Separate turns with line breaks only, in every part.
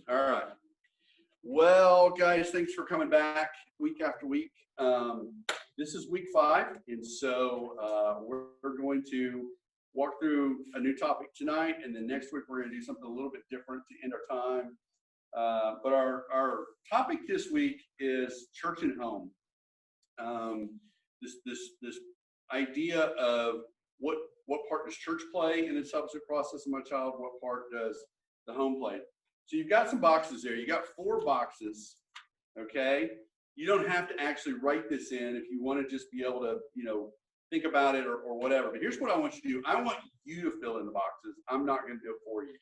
All right. Well, guys, thanks for coming back week after week. This is week 5, and so we're going to walk through a new topic tonight, and then next week we're going to do something a little bit different to end our time. But our topic this week is church and home. This idea of what part does church play in the discipleship process of my child? What part does the home play? So you've got some boxes there. You got 4 boxes, okay? You don't have to actually write this in if you want to just be able to, think about it or whatever. But here's what I want you to do. I want you to fill in the boxes. I'm not going to do it for you,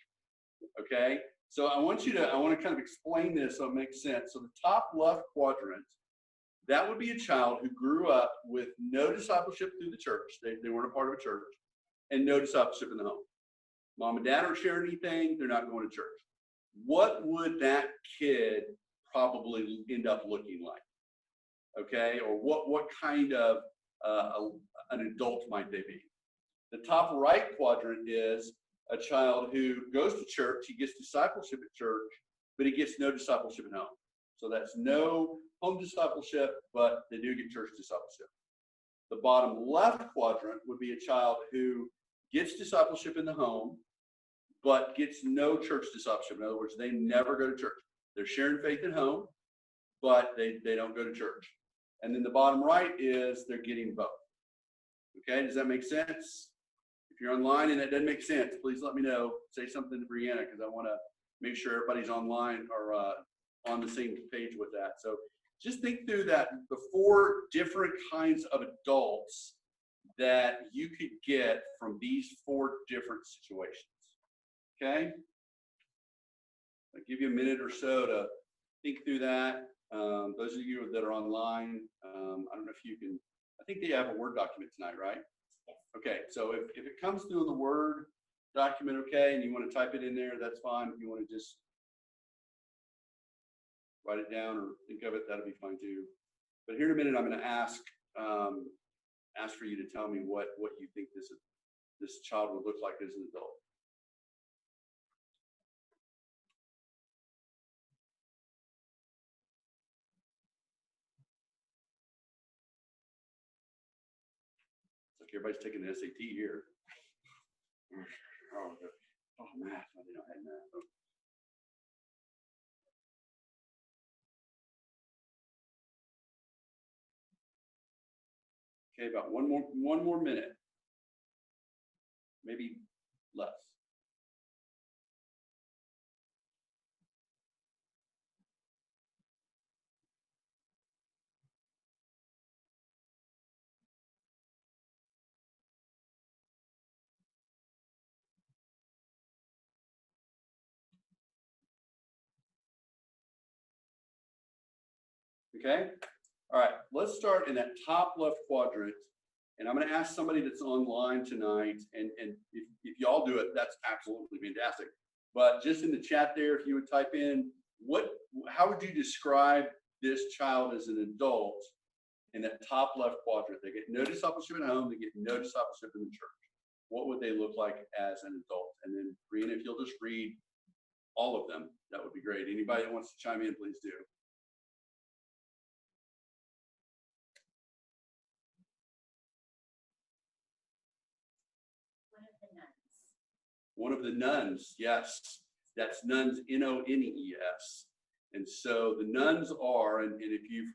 okay? So I want to kind of explain this so it makes sense. So the top left quadrant, that would be a child who grew up with no discipleship through the church. They weren't a part of a church, and no discipleship in the home. Mom and dad aren't sharing anything. They're not going to church. What would that kid probably end up looking like? Okay, or what kind of an adult might they be? The top right quadrant is a child who goes to church. He gets discipleship at church, but he gets no discipleship at home. So that's no home discipleship, but they do get church discipleship. The bottom left quadrant would be a child who gets discipleship in the home, but gets no church discipleship. In other words, they never go to church. They're sharing faith at home, but they don't go to church. And then the bottom right is they're getting both. Okay, does that make sense? If you're online and that doesn't make sense, please let me know. Say something to Brianna, because I want to make sure everybody's online or on the same page with that. So just think through that, the 4 different kinds of adults that you could get from these 4 different situations. Okay? I'll give you a minute or so to think through that. Those of you that are online, I don't know if you can, I think they have a Word document tonight, right? Yes. Okay, so if it comes through in the Word document, okay, and you want to type it in there, that's fine. If you want to just write it down or think of it, that'll be fine too. But here in a minute, I'm going to ask for you to tell me what you think this child would look like as an adult. Everybody's taking the SAT here. Oh, math. I didn't know I had math. Okay, about one more minute. Maybe less. Okay, all right, let's start in that top left quadrant, and I'm going to ask somebody that's online tonight, and if y'all do it, that's absolutely fantastic. But just in the chat there, if you would type in, how would you describe this child as an adult in that top left quadrant? They get no discipleship at home, they get no discipleship in the church. What would they look like as an adult? And then, Brianna, if you'll just read all of them, that would be great. Anybody that wants to chime in, please do. One of the nuns, yes. That's nuns, N-O-N-E-S. And so the nuns are, and if you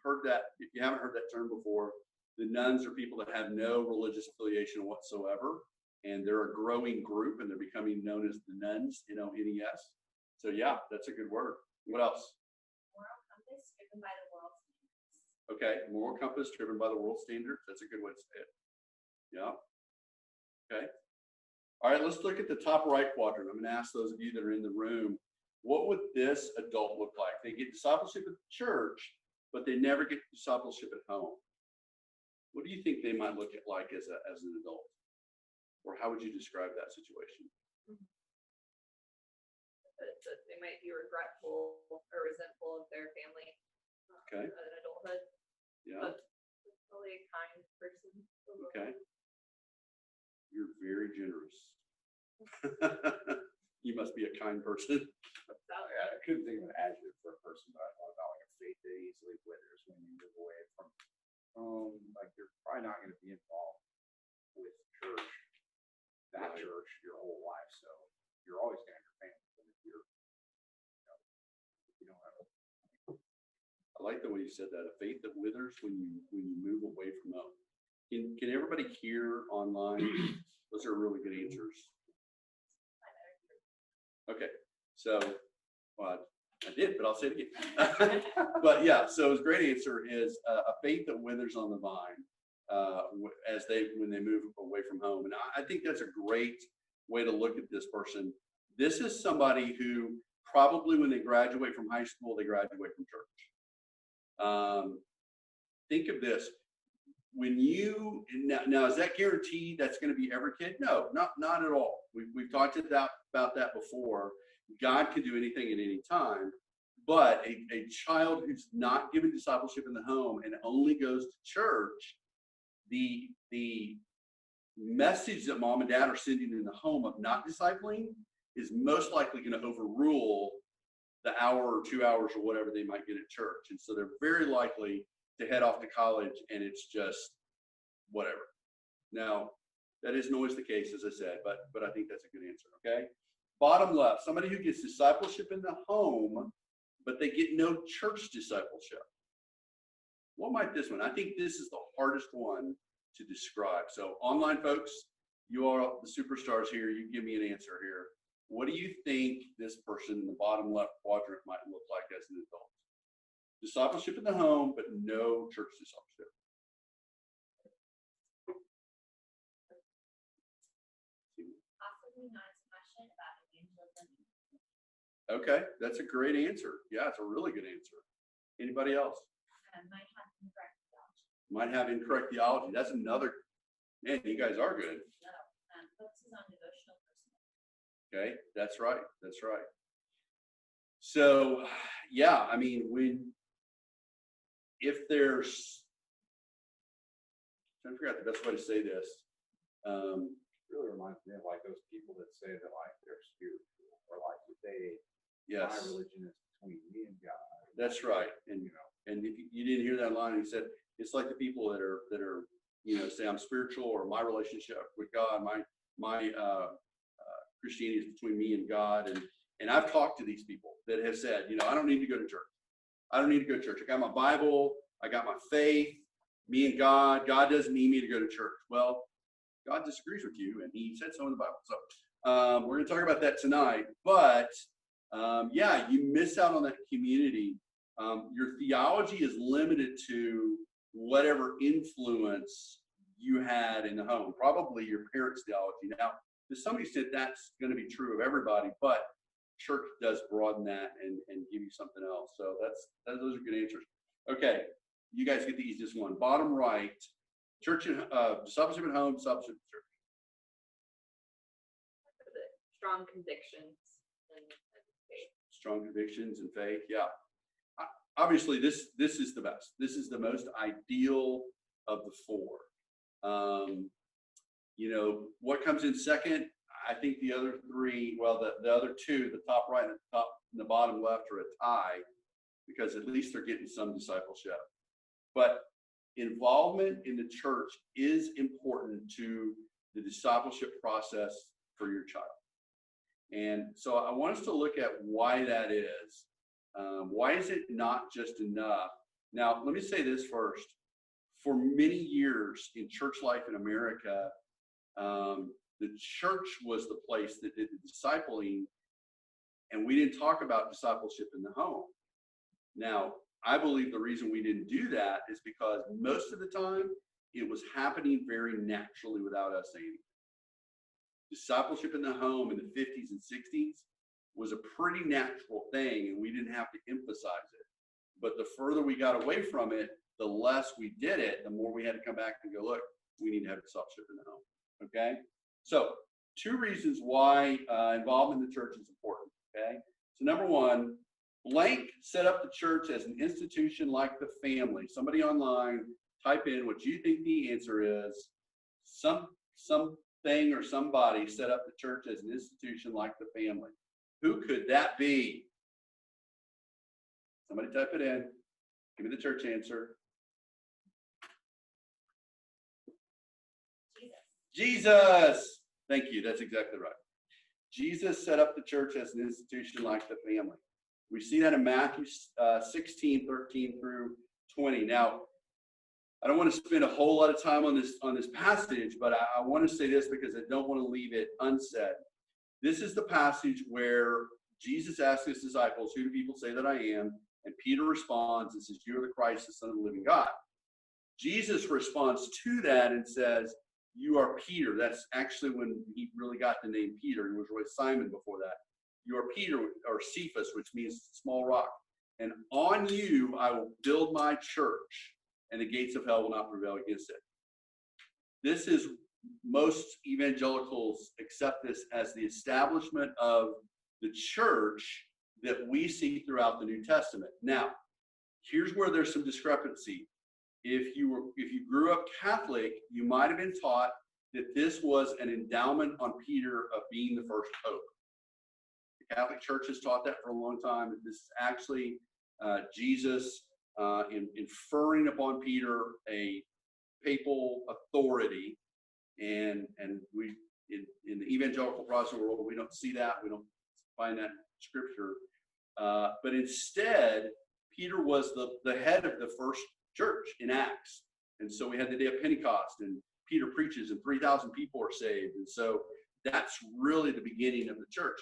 haven't heard that term before, the nuns are people that have no religious affiliation whatsoever. And they're a growing group, and they're becoming known as the nuns, N-O-N-E-S. So yeah, that's a good word. What else?
Moral compass driven by the world standards.
Okay, moral compass driven by the world standards. That's a good way to say it. Yeah. Okay. All right, let's look at the top right quadrant. I'm going to ask those of you that are in the room, what would this adult look like? They get discipleship at the church, but they never get discipleship at home. What do you think they might look like as an adult? Or how would you describe that situation?
They might be regretful or resentful of their family
Okay.
in adulthood.
Yeah.
But probably a kind person.
Okay. You're very generous. You must be a kind person.
I couldn't think of an adjective for a person, but I thought about like a faith that easily withers when you move away from home. Like you're probably not going to be involved with church, that
Right.
church, your whole life. So you're always going to have your family. But if you're, if you don't have a,
I like the way you said that. A faith that withers when you move away from home. Can everybody hear online? Those are really good answers. Okay, so well, I did, but I'll say it again. But yeah, so his great answer is a faith that withers on the vine when they move away from home. And I think that's a great way to look at this person. This is somebody who probably when they graduate from high school, they graduate from church. Think of this. When you now is that guaranteed that's going to be every kid? No, not at all. We've talked about that before. God can do anything at any time, but a child who's not given discipleship in the home and only goes to church, the message that mom and dad are sending in the home of not discipling is most likely going to overrule the hour or 2 hours or whatever they might get at church, and so they're very likely to head off to college and it's just whatever. Now, that isn't always the case, as I said, but I think that's a good answer, okay? Bottom left, somebody who gets discipleship in the home, but they get no church discipleship. What might this one? I think this is the hardest one to describe. So online folks, you are the superstars here. You give me an answer here. What do you think this person in the bottom left quadrant might look like as an adult? Discipleship in the home, but no church discipleship.
Possibly not as passionate about evangelism.
Okay, that's a great answer. Yeah, it's a really good answer. Anybody else?
Might have incorrect theology.
Might have incorrect theology. That's another, man, you guys are good.
No, focuses on devotional personal.
Okay, that's right. That's right. So, yeah, I mean, if there's, I'm trying to figure out the best way to say this.
really reminds me of like those people that say that like they're spiritual or like my
Yes,
religion is between me and God.
that's right. And
You know,
and if you didn't hear that line, he said it's like the people that are say I'm spiritual, or my relationship with God, my Christianity is between me and God. And I've talked to these people that have said, I don't need to go to church. I don't need to go to church. I got my Bible. I got my faith. Me and God. God doesn't need me to go to church. Well, God disagrees with you, and He said so in the Bible. So we're going to talk about that tonight. But yeah, you miss out on that community. Your theology is limited to whatever influence you had in the home, probably your parents' theology. Now, to some extent, that's going to be true of everybody, but church does broaden that and give you something else. So those are good answers. Okay, you guys get the easiest one. Bottom right, church and discipleship at home, discipleship at church.
Strong convictions and faith.
Strong convictions and faith. Yeah. Obviously, this is the best. This is the most ideal of the four. What comes in second? I think the other three, well, the other two, the top right and the top and the bottom left, are a tie, because at least they're getting some discipleship. But involvement in the church is important to the discipleship process for your child. And so I want us to look at why that is. Why is it not just enough? Now, let me say this first. For many years in church life in America, the church was the place that did the discipling, and we didn't talk about discipleship in the home. Now, I believe the reason we didn't do that is because most of the time it was happening very naturally without us saying anything. Discipleship in the home in the 50s and 60s was a pretty natural thing, and we didn't have to emphasize it. But the further we got away from it, the less we did it, the more we had to come back and go, look, we need to have discipleship in the home. Okay? So 2 reasons why involvement in the church is important. Okay? So number 1, blank set up the church as an institution like the family. Somebody online, type in what you think the answer is. Something or somebody set up the church as an institution like the family. Who could that be? Somebody type it in. Give me the church answer.
Jesus.
Jesus. Thank you. That's exactly right. Jesus set up the church as an institution like the family. We see that in Matthew 16, 13 through 20. Now, I don't want to spend a whole lot of time on this passage, but I want to say this because I don't want to leave it unsaid. This is the passage where Jesus asks his disciples, "Who do people say that I am?" And Peter responds and says, "You are the Christ, the Son of the living God." Jesus responds to that and says, "You are Peter." That's actually when he really got the name Peter. He was really Simon before that. "You are Peter," or Cephas, which means small rock. "And on you I will build my church, and the gates of hell will not prevail against it." This is, most evangelicals accept this as the establishment of the church that we see throughout the New Testament. Now, here's where there's some discrepancy. If you grew up Catholic, you might have been taught that this was an endowment on Peter of being the first pope. The Catholic Church has taught that for a long time. That this is actually Jesus inferring upon Peter a papal authority, and we in the evangelical Protestant world we don't see that. We don't find that in Scripture. But instead, Peter was the head of the first church in Acts. And so we had the day of Pentecost, and Peter preaches, and 3,000 people are saved. And so that's really the beginning of the church.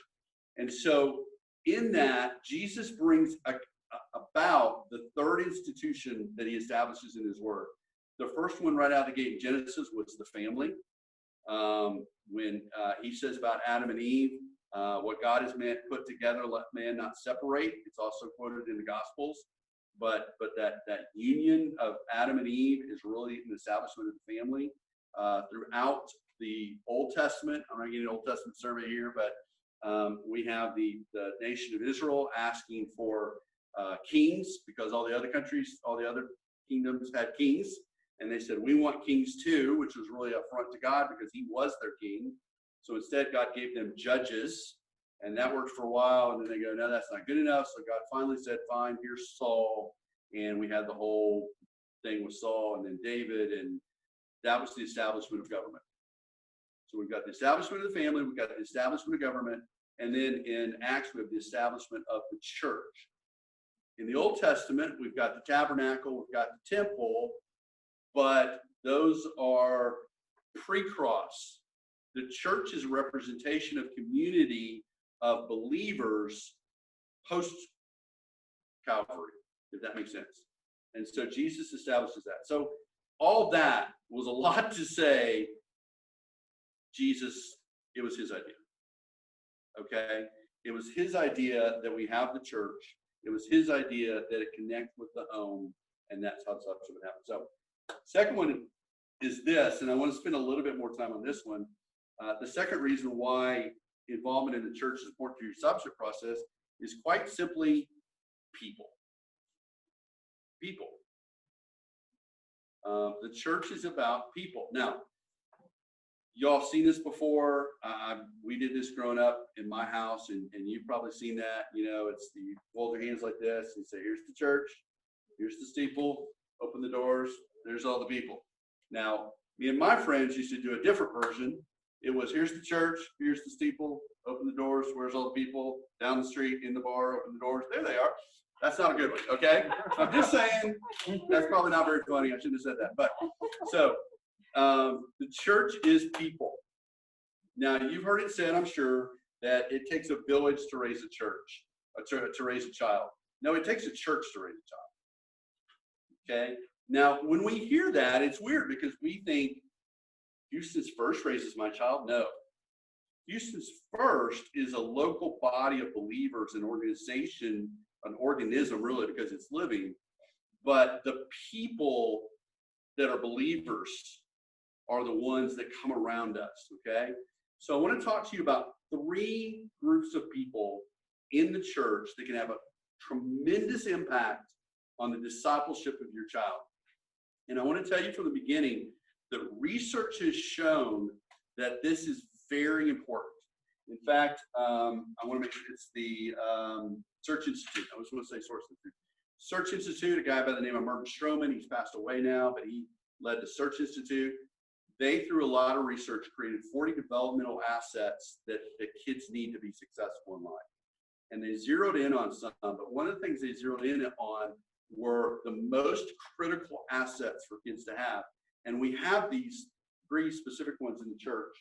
And so in that, Jesus brings about the third institution that he establishes in his word. The first one right out of the gate in Genesis was the family. When he says about Adam and Eve, what God has put together, let man not separate. It's also quoted in the Gospels. But that union of Adam and Eve is really an establishment of the family throughout the Old Testament. I'm not getting an Old Testament survey here, but we have the nation of Israel asking for kings, because all the other countries, all the other kingdoms had kings, and they said, "We want kings too," which was really an affront to God because he was their king. So instead, God gave them judges, and that worked for a while, and then they go, "No, that's not good enough." So God finally said, "Fine, here's Saul," and we had the whole thing with Saul and then David, and that was the establishment of government. So we've got the establishment of the family, we've got the establishment of government, and then in Acts we have the establishment of the church. In the Old Testament, we've got the tabernacle, we've got the temple, but those are pre-cross. The church is a representation of community of believers post-Calvary, if that makes sense. And so Jesus establishes that. So all that was a lot to say. Jesus, it was his idea. Okay? It was his idea that we have the church. It was his idea that it connects with the home, and that's how such would happen. So second one is this, and I want to spend a little bit more time on this one. The second reason why involvement in the church is important to your discipleship process is quite simply people. People. The church is about people. Now, y'all seen this before. We did this growing up in my house, and you've probably seen that. You know, it's you fold your hands like this and say, "Here's the church, here's the steeple, open the doors, there's all the people." Now, me and my friends used to do a different version. It was, "Here's the church, here's the steeple, open the doors, where's all the people, down the street, in the bar, open the doors, there they are." That's not a good one, okay? I'm just saying, that's probably not very funny. I shouldn't have said that. But so the church is people. Now, you've heard it said, I'm sure, that it takes a village to raise a church, to raise a child. No, it takes a church to raise a child. Okay? Now, when we hear that, it's weird because we think Houston's First raises my child. No. Houston's First is a local body of believers, an organization, an organism really, because it's living. But the people that are believers are the ones that come around us, okay? So I want to talk to you about 3 groups of people in the church that can have a tremendous impact on the discipleship of your child. And I want to tell you from the beginning that research has shown that this is very important. In fact, I want to make sure it's the Search Institute. I was going to say Source Institute. Search Institute, a guy by the name of Martin Stroman. He's passed away now, but he led the Search Institute. They, through a lot of research, created 40 developmental assets that kids need to be successful in life. And they zeroed in on some, but one of the things they zeroed in on were the most critical assets for kids to have. And we have these 3 specific ones in the church.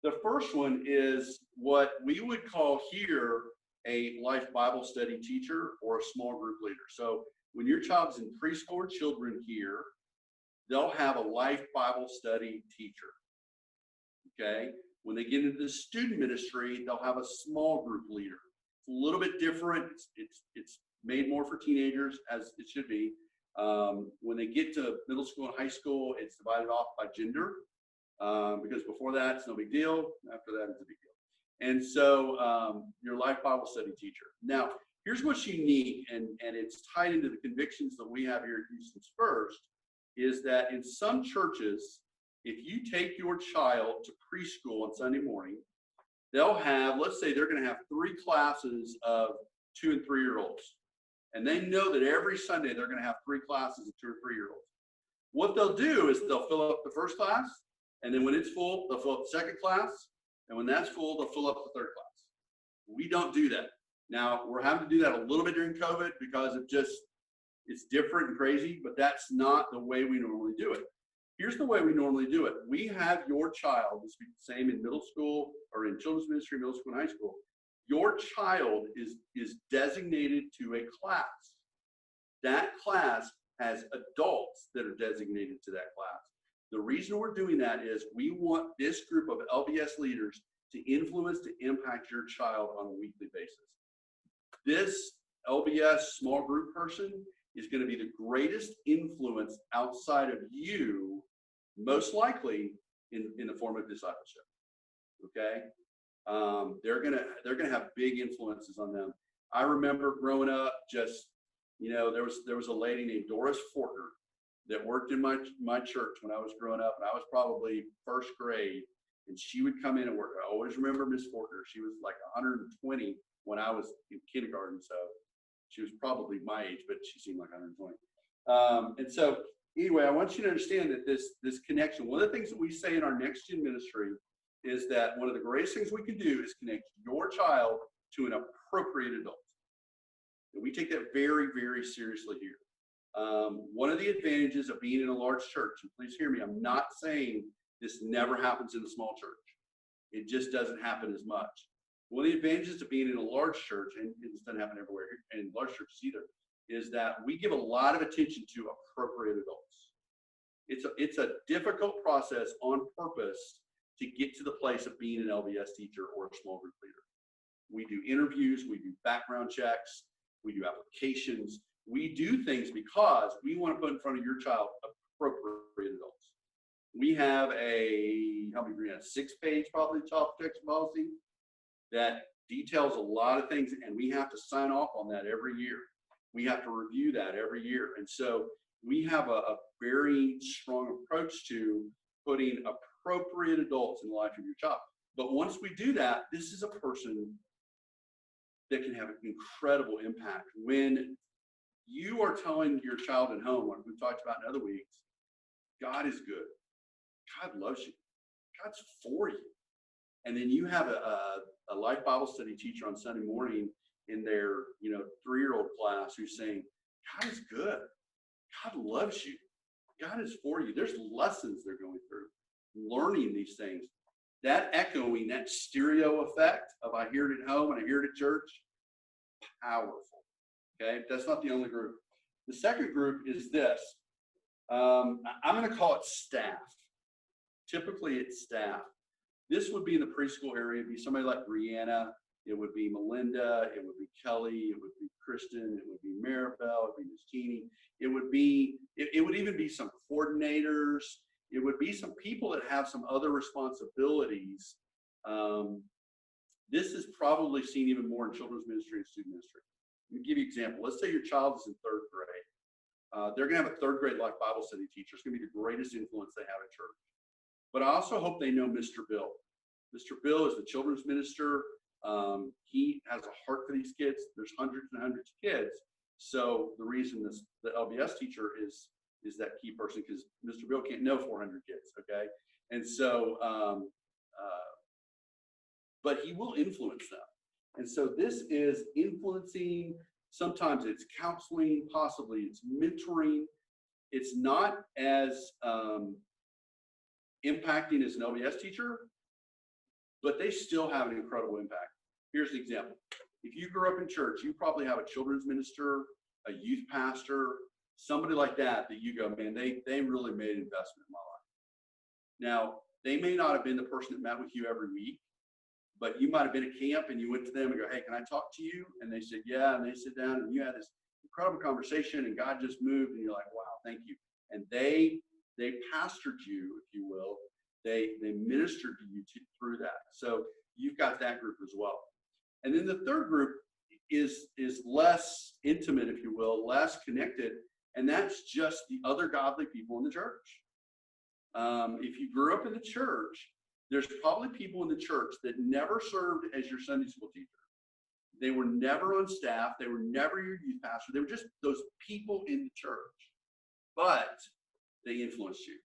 The first one is what we would call here a life Bible study teacher or a small group leader. So when your child's in preschool or children here, they'll have a life Bible study teacher. Okay? When they get into the student ministry, they'll have a small group leader. It's a little bit different. It's made more for teenagers, as it should be. When they get to middle school and high school, it's divided off by gender. Because before that, it's no big deal. After that, it's a big deal. And so your life Bible study teacher. Now, here's what's unique, and it's tied into the convictions that we have here at Houston's First, is that in some churches, if you take your child to preschool on Sunday morning, they'll have, let's say they're going to have 3 classes of 2 and 3-year-olds. And they know that every Sunday they're going to have 3 classes of 2 or 3-year-olds. What they'll do is they'll fill up the first class, and then when it's full, they'll fill up the second class, and when that's full, they'll fill up the third class. We don't do that. Now, we're having to do that a little bit during COVID because it's different and crazy, but that's not the way we normally do it. Here's the way we normally do it. We have your child, this will be the same in middle school or in children's ministry, middle school and high school. Your child is designated to a class. That class has adults that are designated to that class. The reason we're doing that is we want this group of LBS leaders to influence, to impact your child on a weekly basis. This LBS small group person is going to be the greatest influence outside of you, most likely in the form of discipleship. Okay, they're gonna have big influences on them. I remember growing up, just there was a lady named Doris Fortner that worked in my church when I was growing up, and I was probably first grade, and she would come in and work. I always remember Miss Fortner. She was like 120 when I was in kindergarten, so she was probably my age, but she seemed like 120. And so anyway, I want you to understand that this connection, one of the things that we say in our Next Gen ministry is that one of the greatest things we can do is connect your child to an appropriate adult. And we take that very, very seriously here. One of the advantages of being in a large church, and please hear me, I'm not saying this never happens in a small church. It just doesn't happen as much. One of the advantages of being in a large church, and this doesn't happen everywhere, and in large churches either, is that we give a lot of attention to appropriate adults. It's a difficult process on purpose to get to the place of being an LBS teacher or a small group leader. We do interviews, we do background checks, we do applications. We do things because we want to put in front of your child appropriate adults. We have a 6-page probably child protection policy that details a lot of things, and we have to sign off on that every year. We have to review that every year. And so we have a very strong approach to putting appropriate adults in the life of your child. But once we do that, this is a person that can have an incredible impact. When you are telling your child at home, like we've talked about in other weeks, God is good. God loves you. God's for you. And then you have a life Bible study teacher on Sunday morning in their 3-year-old class who's saying, God is good. God loves you. God is for you. There's lessons they're going through, learning these things. That echoing, that stereo effect of I hear it at home and I hear it at church, powerful. Okay, that's not the only group. The second group is this. I'm going to call it staff. Typically, it's staff. This would be in the preschool area. It'd be somebody like Brianna. It would be Melinda. It would be Kelly. It would be Kristen. It would be Maribel. It would be Miss Jeannie. It would even be some coordinators. It would be some people that have some other responsibilities. This is probably seen even more in children's ministry and student ministry. Let me give you an example. Let's say your child is in 3rd grade. They're going to have a 3rd grade life Bible study teacher. It's going to be the greatest influence they have at church. But I also hope they know Mr. Bill. Mr. Bill is the children's minister. He has a heart for these kids. There's hundreds and hundreds of kids. So the reason the LBS teacher is that key person, because Mr. Bill can't know 400 kids, okay? And so, but he will influence them. And so this is influencing. Sometimes it's counseling, possibly it's mentoring. It's not as impacting as an LBS teacher, but they still have an incredible impact. Here's an example. If you grew up in church, you probably have a children's minister, a youth pastor, somebody like that you go, man, they really made an investment in my life. Now, they may not have been the person that met with you every week, but you might have been at camp and you went to them and go, hey, can I talk to you? And they said, yeah. And they sit down and you had this incredible conversation and God just moved and you're like, wow, thank you. And they pastored you, if you will. They ministered to you through that. So you've got that group as well. And then the third group is less intimate, if you will, less connected. And that's just the other godly people in the church. If you grew up in the church, there's probably people in the church that never served as your Sunday school teacher. They were never on staff. They were never your youth pastor. They were just those people in the church. But they influenced you.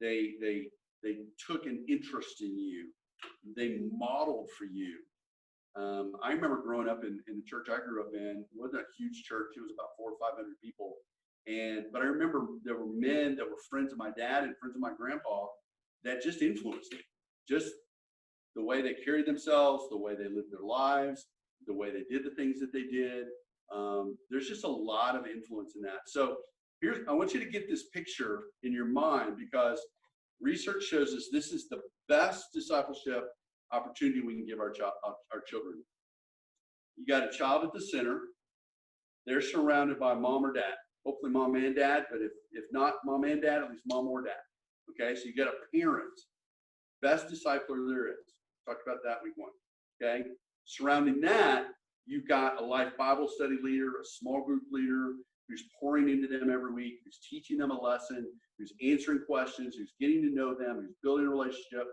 They took an interest in you. They modeled for you. I remember growing up in the church I grew up in. It wasn't a huge church. It was about 400 or 500 people. But I remember there were men that were friends of my dad and friends of my grandpa that just influenced me. Just the way they carried themselves, the way they lived their lives, the way they did the things that they did. There's just a lot of influence in that. So I want you to get this picture in your mind, because research shows us this is the best discipleship opportunity we can give our children. You got a child at the center. They're surrounded by mom or dad. Hopefully mom and dad, but if not mom and dad, at least mom or dad. Okay, so you got a parent, best discipler there is. Talked about that week one. Okay, surrounding that, you've got a life Bible study leader, a small group leader who's pouring into them every week, who's teaching them a lesson, who's answering questions, who's getting to know them, who's building a relationship.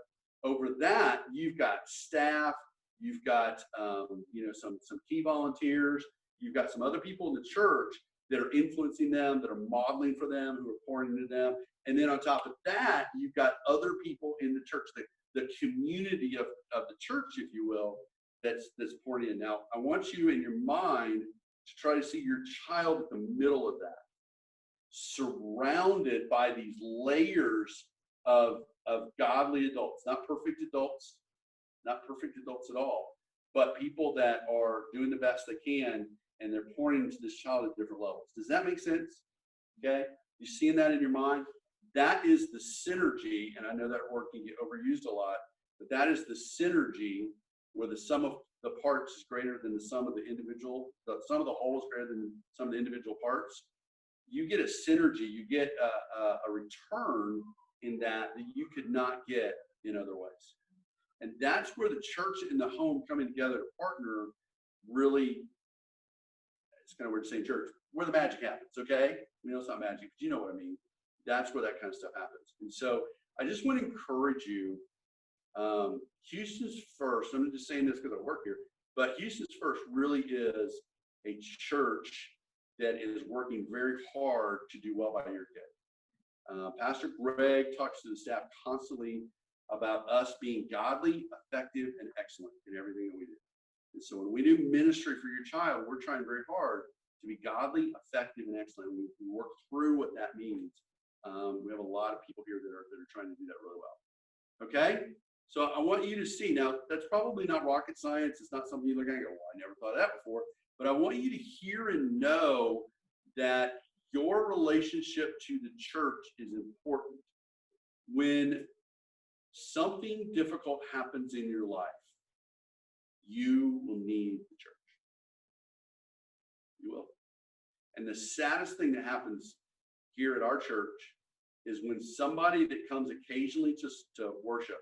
Over that, you've got staff, you've got some key volunteers, you've got some other people in the church that are influencing them, that are modeling for them, who are pouring into them. And then on top of that, you've got other people in the church, the community of the church, if you will, that's pouring in. Now, I want you in your mind to try to see your child at the middle of that, surrounded by these layers of godly adults, not perfect adults at all, but people that are doing the best they can, and they're pouring into this child at different levels. Does that make sense? Okay, you seeing that in your mind? That is the synergy, and I know that word can get overused a lot, but that is the synergy where the sum of the parts is greater than the sum of the individual, the sum of the whole is greater than some of the individual parts. You get a synergy, you get a return in that you could not get in other ways. And that's where the church and the home coming together to partner really, it's kind of weird to say in church, where the magic happens, okay? We know it's not magic, but you know what I mean. That's where that kind of stuff happens. And so I just want to encourage you, Houston's First, I'm just saying this because I work here, but Houston's First really is a church that is working very hard to do well by your kid. Pastor Greg talks to the staff constantly about us being godly, effective, and excellent in everything that we do. And so when we do ministry for your child, we're trying very hard to be godly, effective, and excellent. We work through what that means. We have a lot of people here that are trying to do that really well. Okay? So I want you to see, now that's probably not rocket science. It's not something you look at and go, well, I never thought of that before. But I want you to hear and know that your relationship to the church is important. When something difficult happens in your life, you will need the church. You will. And the saddest thing that happens here at our church is when somebody that comes occasionally to worship,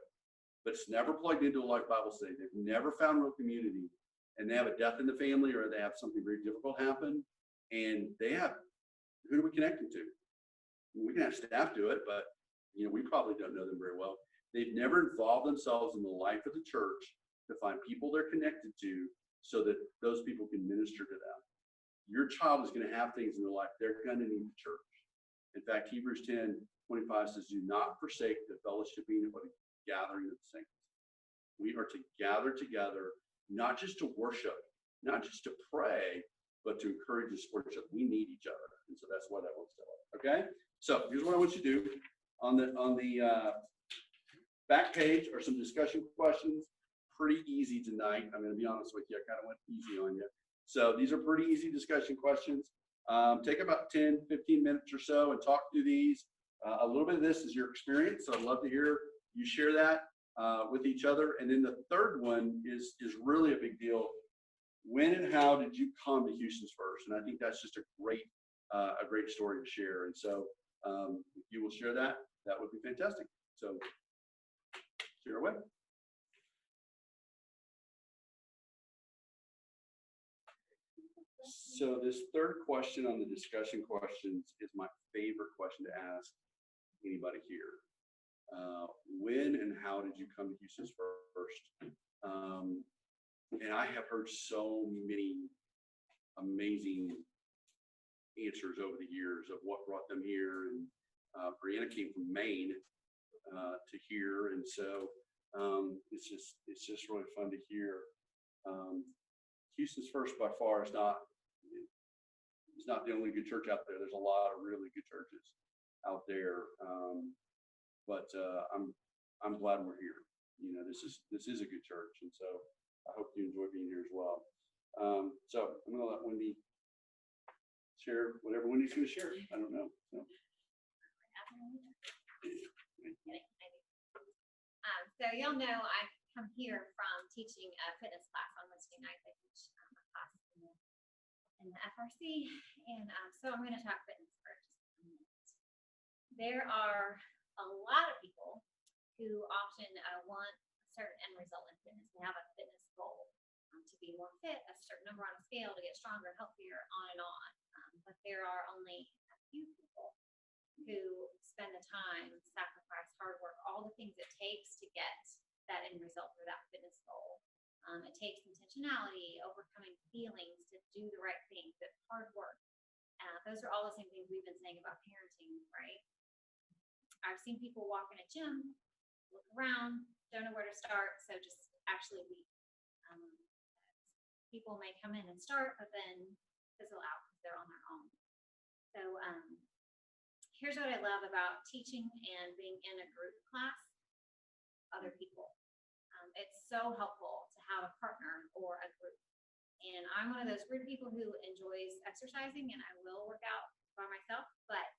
but it's never plugged into a life Bible study, they've never found real community, and they have a death in the family, or they have something very difficult happen, and they have, who do we connect them to? We can have staff do it, but we probably don't know them very well. They've never involved themselves in the life of the church to find people they're connected to so that those people can minister to them. Your child is going to have things in their life. They're going to need the church. In fact, Hebrews 10:25 says, do not forsake the fellowshipping or the gathering of the saints. We are to gather together, not just to worship, not just to pray, but to encourage and support each other. We need each other. And so that's why that one's still up. Okay? So here's what I want you to do. On the back page are some discussion questions. Pretty easy tonight. I'm going to be honest with you. I kind of went easy on you. So these are pretty easy discussion questions. Take about 10, 15 minutes or so and talk through these. A little bit of this is your experience. So I'd love to hear you share that with each other. And then the third one is really a big deal. When and how did you come to Houston's First? And I think that's just a great story to share. And so if you will share that, that would be fantastic. So share away. So this third question on the discussion questions is my favorite question to ask anybody here. When and how did you come to Houston's First? And I have heard so many amazing answers over the years of what brought them here. And Brianna came from Maine to here, and so it's just really fun to hear. Houston's First by far is not the only good church out there. There's a lot of really good churches out there, but I'm glad we're here. You know, this is a good church, and so I hope you enjoy being here as well. So I'm going to let Wendy share whatever Wendy's going to share. I don't know. So.
So y'all know I come here from teaching a fitness class on Wednesday nights. I teach a class in the FRC, and so I'm going to talk fitness for just a minute. There are a lot of people who often want a certain end result in fitness. They have a fitness goal to be more fit, a certain number on a scale, to get stronger, healthier, on and on. But there are only a few people who spend the time, sacrifice, hard work, all the things it takes to get that end result for that fitness goal. It takes intentionality, overcoming feelings to do the right things, that hard work. Those are all the same things we've been saying about parenting, right? I've seen people walk in a gym, look around, don't know where to start, so just actually leave. People may come in and start, but then fizzle out because they're on their own. So here's what I love about teaching and being in a group class, other people. It's so helpful to have a partner or a group. And I'm one of those weird people who enjoys exercising, and I will work out by myself, but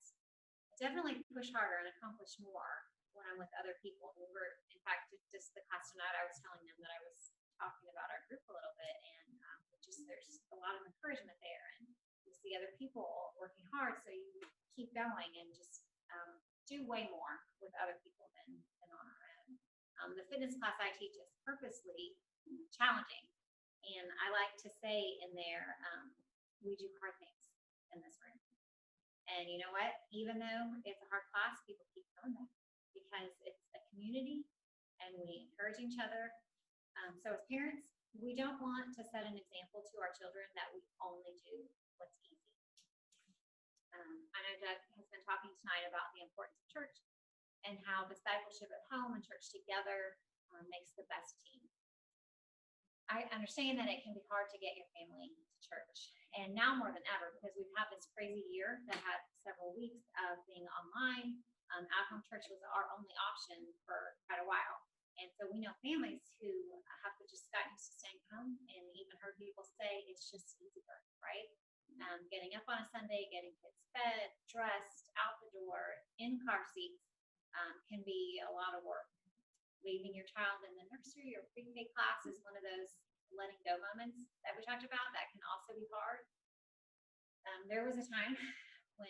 definitely push harder and accomplish more when I'm with other people. We were, in fact, just the class tonight, I was telling them that I was talking about our group a little bit, and just there's a lot of encouragement there, and you see other people working hard, so you keep going and just do way more with other people than on our own. The fitness class I teach is purposely challenging, and I like to say in there, we do hard things in this room. And you know what? Even though it's a hard class, people keep coming back because it's a community and we encourage each other. So as parents, we don't want to set an example to our children that we only do what's easy. I know Doug has been talking tonight about the importance of church and how discipleship at home and church together makes the best team. I understand that it can be hard to get your family to church, and now more than ever, because we've had this crazy year that had several weeks of being online. At-home church was our only option for quite a while. And so we know families who have just gotten used to staying home, and even heard people say it's just easier, right? Getting up on a Sunday, getting kids fed, dressed, out the door, in car seats can be a lot of work. Leaving your child in the nursery or pre-K class is one of those letting go moments that we talked about that can also be hard. There was a time when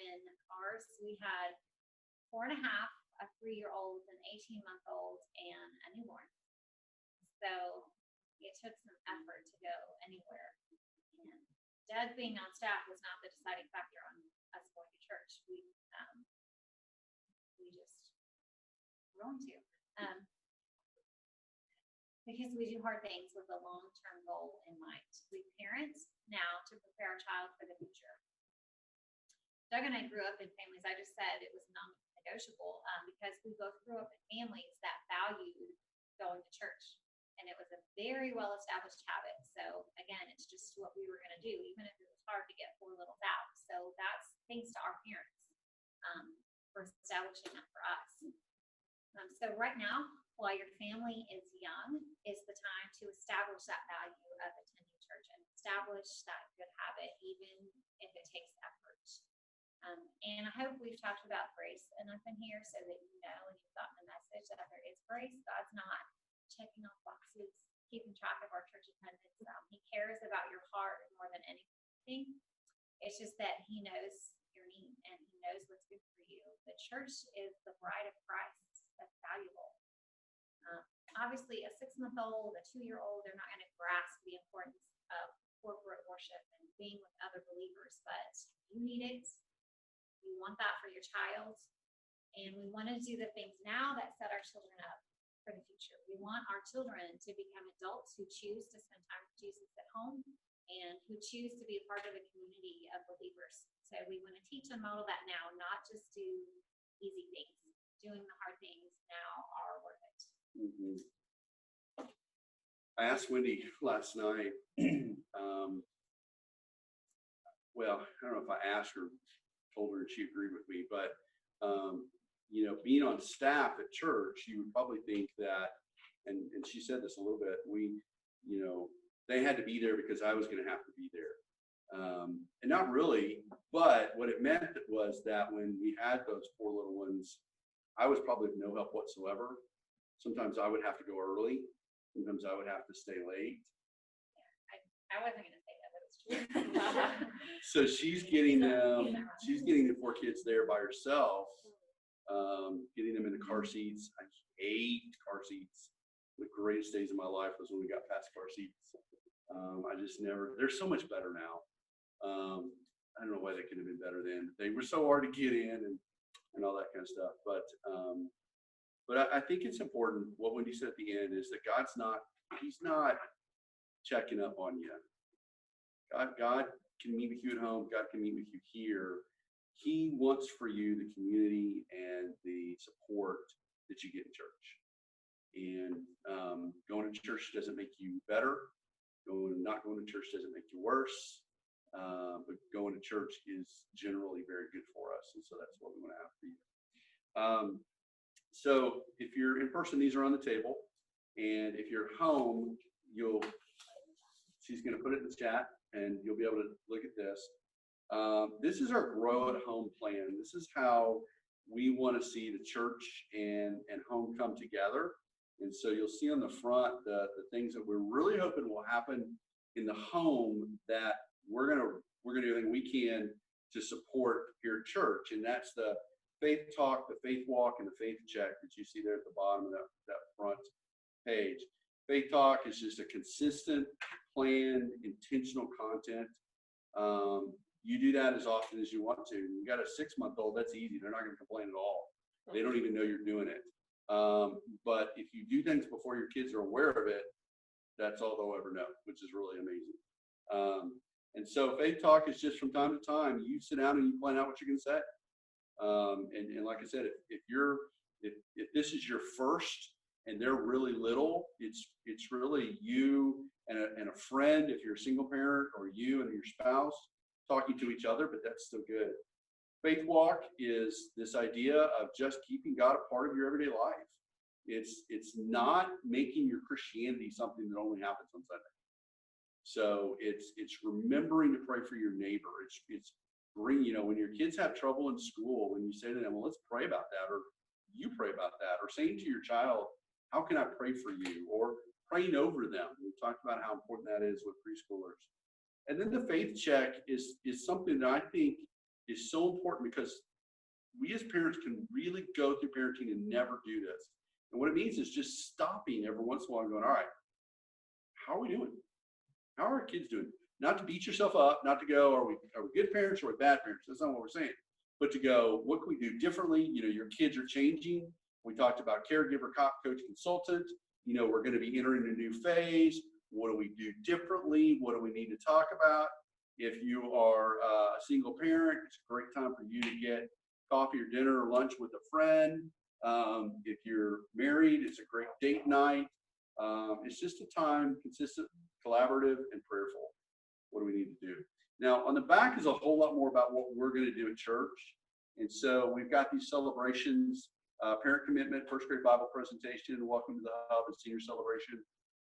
we had 4.5, a 3-year-old, an 18-month-old, and a newborn. So it took some effort to go anywhere. And Doug being on staff was not the deciding factor on us going to church. We just were going to. because we do hard things with a long-term goal in mind. We parent now to prepare our child for the future. Doug and I grew up in families, I just said it was non-negotiable, because we both grew up in families that valued going to church. And it was a very well-established habit. So again, it's just what we were going to do, even if it was hard to get 4 littles out. So that's thanks to our parents for establishing that for us. So right now, while your family is young, is the time to establish that value of attending church and establish that good habit, even if it takes effort. And I hope we've talked about grace enough in here so that you know and you've gotten the message that there is grace. God's not checking off boxes, keeping track of our church attendance. He cares about your heart more than anything. It's just that he knows your need and he knows what's good for you. The church is the bride of Christ. That's valuable. Obviously, a 6-month-old, a 2-year-old, they're not going to grasp the importance of corporate worship and being with other believers, but you need it. You want that for your child. And we want to do the things now that set our children up for the future. We want our children to become adults who choose to spend time with Jesus at home and who choose to be a part of a community of believers. So we want to teach and model that now, not just do easy things. Doing the hard things now are worth it.
Mm-hmm. I asked Wendy last night, well, I don't know if I asked her, told her she agreed with me, but being on staff at church, you would probably think that, and she said this a little bit, they had to be there because I was going to have to be there. And not really, but what it meant was that when we had those 4 little ones, I was probably of no help whatsoever. Sometimes I would have to go early. Sometimes I would have to stay late.
I wasn't going to say that, but it's true.
So she's getting the 4 kids there by herself, getting them in the car seats. I hate car seats. The greatest days of my life was when we got past car seats. They're so much better now. I don't know why they could have been better then. They were so hard to get in and all that kind of stuff. But I think it's important. What Wendy said at the end is that he's not checking up on you. God can meet with you at home. God can meet with you here. He wants for you the community and the support that you get in church. And going to church doesn't make you better. Not going to church doesn't make you worse. But going to church is generally very good for us. And so that's what we want to have for you. So if you're in person, these are on the table. And if you're home, she's going to put it in the chat and you'll be able to look at this. This is our grow at home plan. This is how we want to see the church and home come together. And so you'll see on the front the things that we're really hoping will happen in the home that we're gonna do everything we can to support here at church. And that's the faith talk, the faith walk, and the faith check that you see there at the bottom of that front page. Faith talk is just a consistent, planned, intentional content. You do that as often as you want to. You got a 6-month-old, that's easy. They're not going to complain at all. They don't even know you're doing it. But if you do things before your kids are aware of it, that's all they'll ever know, which is really amazing. And so faith talk is just from time to time, you sit down and you plan out what you're going to say. And like I said, if this is your first and they're really little, it's really you and a friend, if you're a single parent, or you and your spouse talking to each other, but that's still good. Faith walk is this idea of just keeping God a part of your everyday life. It's not making your Christianity something that only happens on Sunday. So it's remembering to pray for your neighbor. It's when your kids have trouble in school, when you say to them, well, let's pray about that, or you pray about that, or saying to your child, how can I pray for you? Or praying over them. We've talked about how important that is with preschoolers. And then the faith check is something that I think is so important, because we as parents can really go through parenting and never do this. And what it means is just stopping every once in a while and going, all right, how are we doing? How are our kids doing? Not to beat yourself up, not to go, are we good parents or are we bad parents? That's not what we're saying. But to go, what can we do differently? Your kids are changing. We talked about caregiver, cop, coach, consultant. you know, we're going to be entering a new phase. What do we do differently? What do we need to talk about? If you are a single parent, it's a great time for you to get coffee or dinner or lunch with a friend. If you're married, it's a great date night. It's just a time, consistent, collaborative, and prayerful. What do we need to do? Now, on the back is a whole lot more about what we're going to do at church. And so we've got these celebrations, parent commitment, first grade Bible presentation, welcome to the hub, and senior celebration.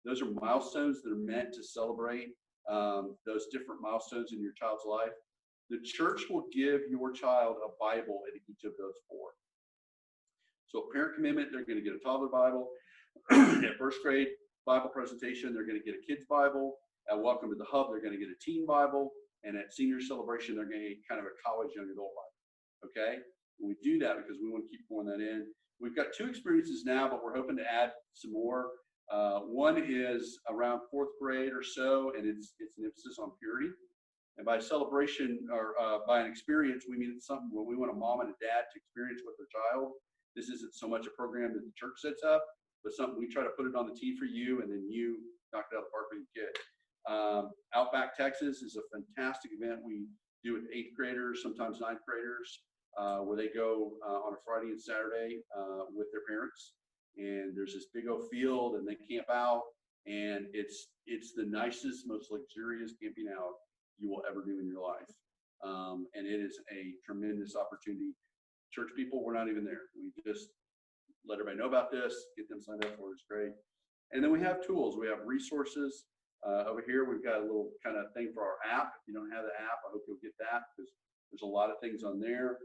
Those are milestones that are meant to celebrate those different milestones in your child's life. The church will give your child a Bible at each of those 4. So at parent commitment, they're going to get a toddler Bible. At first grade Bible presentation, they're going to get a kid's Bible. At welcome to the hub, they're going to get a teen Bible. And at senior celebration, they're going to get kind of a college young adult Bible. Okay? And we do that because we want to keep pouring that in. We've got 2 experiences now, but we're hoping to add some more. One is around 4th grade or so, and it's an emphasis on purity. And by celebration or by an experience, we mean it's something where we want a mom and a dad to experience with their child. This isn't so much a program that the church sets up, but something we try to put it on the tee for you, and then you knock it out of the park for your kid. Outback Texas is a fantastic event we do with 8th graders, sometimes 9th graders, where they go on a Friday and Saturday with their parents. And there's this big old field, and they camp out, and it's the nicest, most luxurious camping out you will ever do in your life. And it is a tremendous opportunity. Church people, we're not even there. We just let everybody know about this, get them signed up for it. It's great. And then we have tools. We have resources. Over here, we've got a little kind of thing for our app. If you don't have the app, I hope you'll get that because there's a lot of things on there.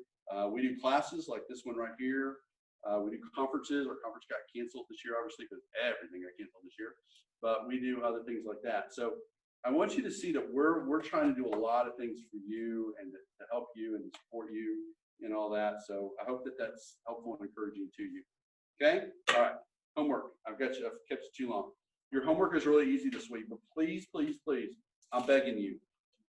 We do classes like this one right here. We do conferences. Our conference got canceled this year, obviously, because everything got canceled this year. But we do other things like that. So I want you to see that we're trying to do a lot of things for you and to help you and to support you and all that. So I hope that that's helpful and encouraging to you. Okay? All right. Homework. I've kept you too long. Your homework is really easy this week, but please, please, please, I'm begging you,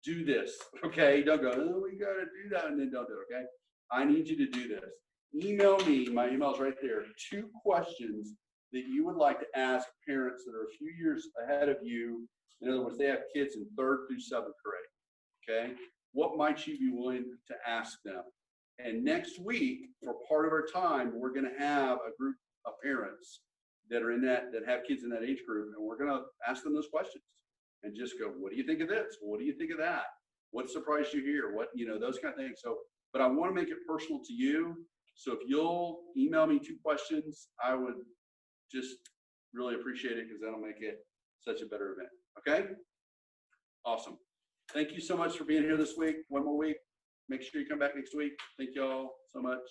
do this. Okay? Don't go, oh, we got to do that, and then don't do it. Okay? I need you to do this. Email me. My email is right there. 2 questions that you would like to ask parents that are a few years ahead of you. In other words, they have kids in 3rd through 7th grade. Okay? What might you be willing to ask them? And next week, for part of our time, we're going to have a group of parents that are in that have kids in that age group, and we're going to ask them those questions and just go, what do you think of this? What do you think of that? What surprised you here? What, those kind of things. So, but I want to make it personal to you. So if you'll email me 2 questions, I would just really appreciate it because that'll make it such a better event. Okay? Awesome. Thank you so much for being here this week. One more week. Make sure you come back next week. Thank you all so much.